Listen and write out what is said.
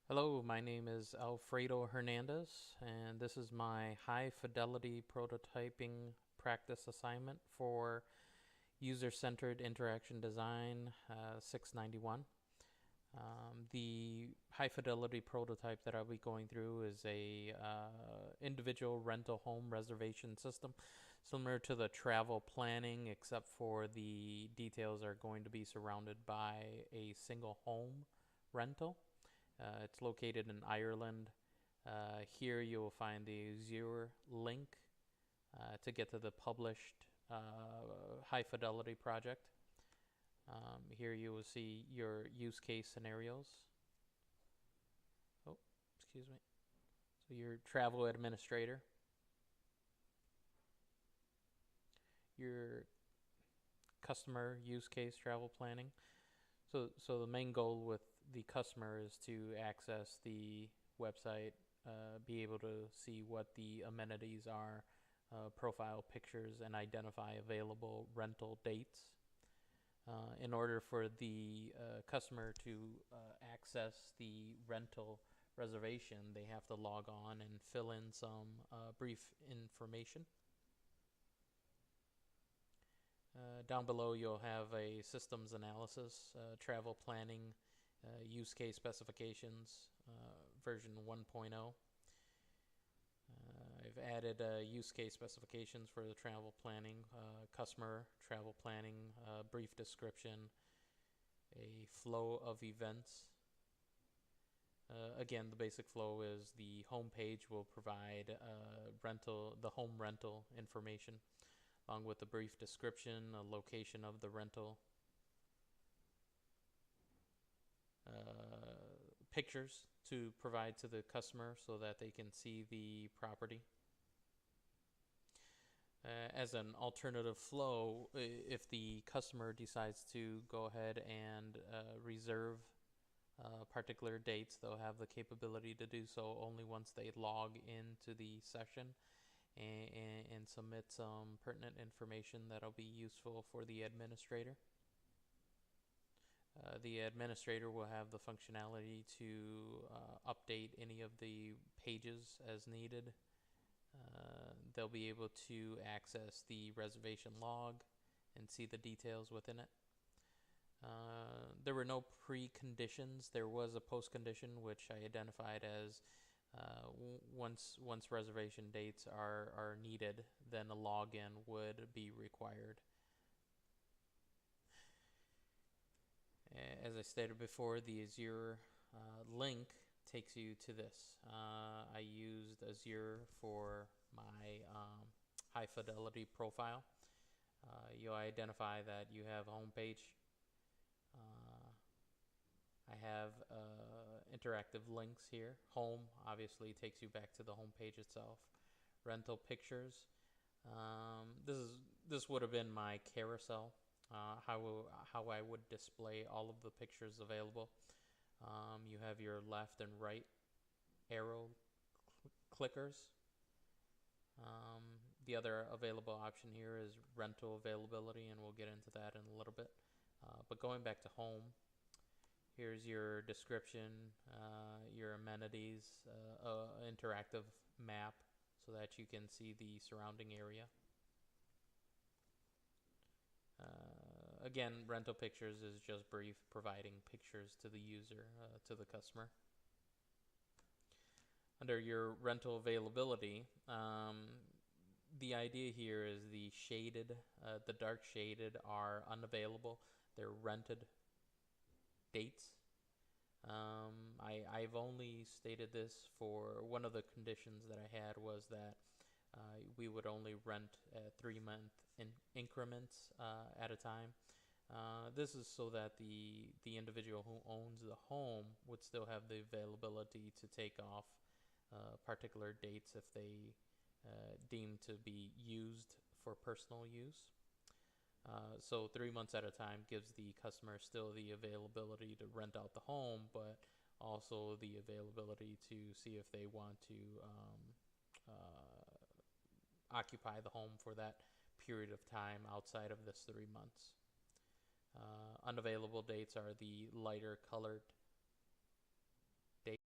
Hello, my name is Alfredo Hernandez, and this is my high fidelity prototyping practice assignment for user centered interaction design 691. The high fidelity prototype that I'll be going through is a individual rental home reservation system, similar to the travel planning, except for the details are going to be surrounded by a single home rental. It's located in Ireland. Here you will find the Azure link to get to the published high fidelity project. Here you will see your use case scenarios. Oh, excuse me. So your travel administrator, your customer use case travel planning. So the main goal with the customer is to access the website, be able to see what the amenities are, profile pictures, and identify available rental dates. In order for the customer to access the rental reservation, they have to log on and fill in some brief information. Down below, you'll have a systems analysis, travel planning, use case specifications, version 1.0. I've added use case specifications for the travel planning, customer travel planning, brief description, a flow of events. Again, the basic flow is the home page will provide the home rental information, along with a brief description, a location of the rental, pictures to provide to the customer so that they can see the property. As an alternative flow, if the customer decides to go ahead and reserve particular dates, they'll have the capability to do so only once they log into the session and submit some pertinent information that'll be useful for the administrator. The administrator will have the functionality to update any of the pages as needed. They'll be able to access the reservation log and see the details within it. There were no preconditions. There was a postcondition which I identified as once reservation dates are needed, then a login would be required. As I stated before, the Azure link takes you to this. I used Azure for my high fidelity profile. You'll identify that you have a home page. I have interactive links here. Home obviously takes you back to the home page itself. Rental pictures. This would have been my carousel. How I would display all of the pictures available. You have your left and right arrow clickers. The other available option here is rental availability, and we'll get into that in a little bit. But going back to home, here's your description, your amenities, interactive map so that you can see the surrounding area. Again, rental pictures is just brief, providing pictures to the user, to the customer. Under your rental availability, the idea here is the shaded, the dark shaded are unavailable. They're rented dates. I've only stated this for one of the conditions that I had was that we would only rent 3-month increments at a time. This is so that the individual who owns the home would still have the availability to take off particular dates if they deem to be used for personal use. So 3 months at a time gives the customer still the availability to rent out the home, but also the availability to see if they want to occupy the home for that period of time outside of this 3 months. Unavailable dates are the lighter colored